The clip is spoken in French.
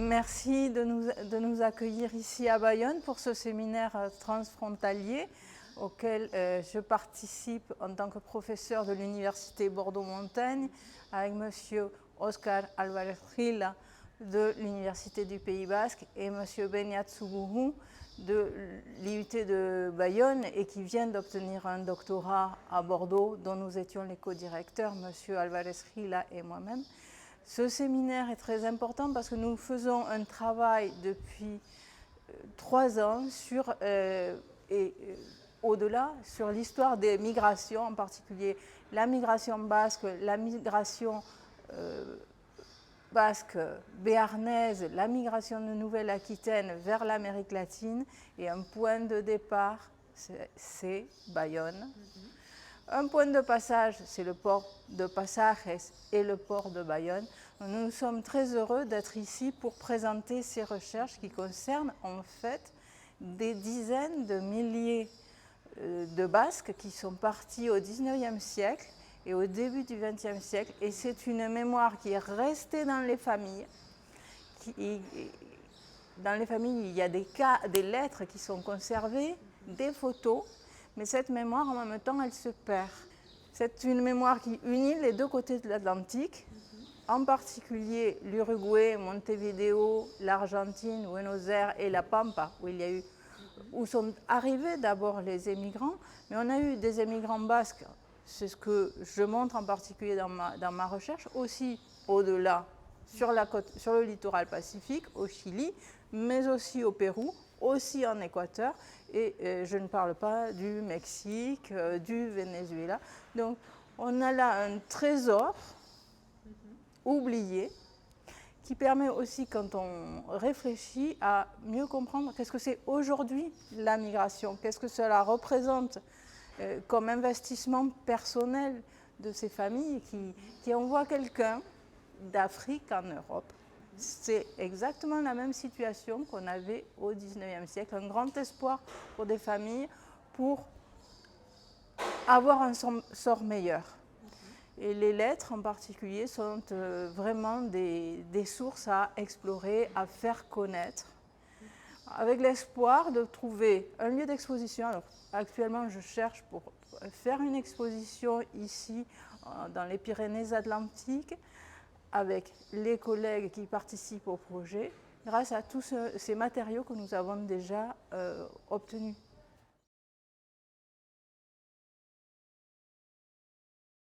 merci de nous accueillir ici à Bayonne pour ce séminaire transfrontalier auquel je participe en tant que professeur de l'Université Bordeaux-Montaigne avec M. Oscar Álvarez-Gil de l'Université du Pays Basque et M. Beñat Zubuju de l'IUT de Bayonne et qui vient d'obtenir un doctorat à Bordeaux dont nous étions les co-directeurs, M. Álvarez-Gil et moi-même. Ce séminaire est très important parce que nous faisons un travail depuis 3 ans sur, au-delà sur l'histoire des migrations, en particulier la migration basque, la migration basque béarnaise, la migration de Nouvelle-Aquitaine vers l'Amérique latine. Et un point de départ, c'est Bayonne. Un point de passage, c'est le port de Pasajes et le port de Bayonne. Nous sommes très heureux d'être ici pour présenter ces recherches qui concernent en fait des dizaines de milliers de Basques qui sont partis au XIXe siècle et au début du XXe siècle. Et c'est une mémoire qui est restée dans les familles. Dans les familles, il y a des lettres qui sont conservées, des photos, mais cette mémoire, en même temps, elle se perd. C'est une mémoire qui unit les deux côtés de l'Atlantique, en particulier l'Uruguay, Montevideo, l'Argentine, Buenos Aires et la Pampa, où sont arrivés d'abord les émigrants, mais on a eu des émigrants basques, c'est ce que je montre en particulier dans ma recherche, aussi au-delà, sur le littoral pacifique, au Chili, mais aussi au Pérou, aussi en Équateur, et je ne parle pas du Mexique, du Venezuela. Donc on a là un trésor oublié qui permet aussi, quand on réfléchit, à mieux comprendre qu'est-ce que c'est aujourd'hui la migration, qu'est-ce que cela représente comme investissement personnel de ces familles qui envoient quelqu'un d'Afrique en Europe. C'est exactement la même situation qu'on avait au XIXe siècle, un grand espoir pour des familles pour avoir un sort meilleur. Et les lettres en particulier sont vraiment des sources à explorer, à faire connaître, avec l'espoir de trouver un lieu d'exposition. Alors, actuellement, je cherche pour faire une exposition ici, dans les Pyrénées-Atlantiques, avec les collègues qui participent au projet, grâce à tous ces matériaux que nous avons déjà obtenus.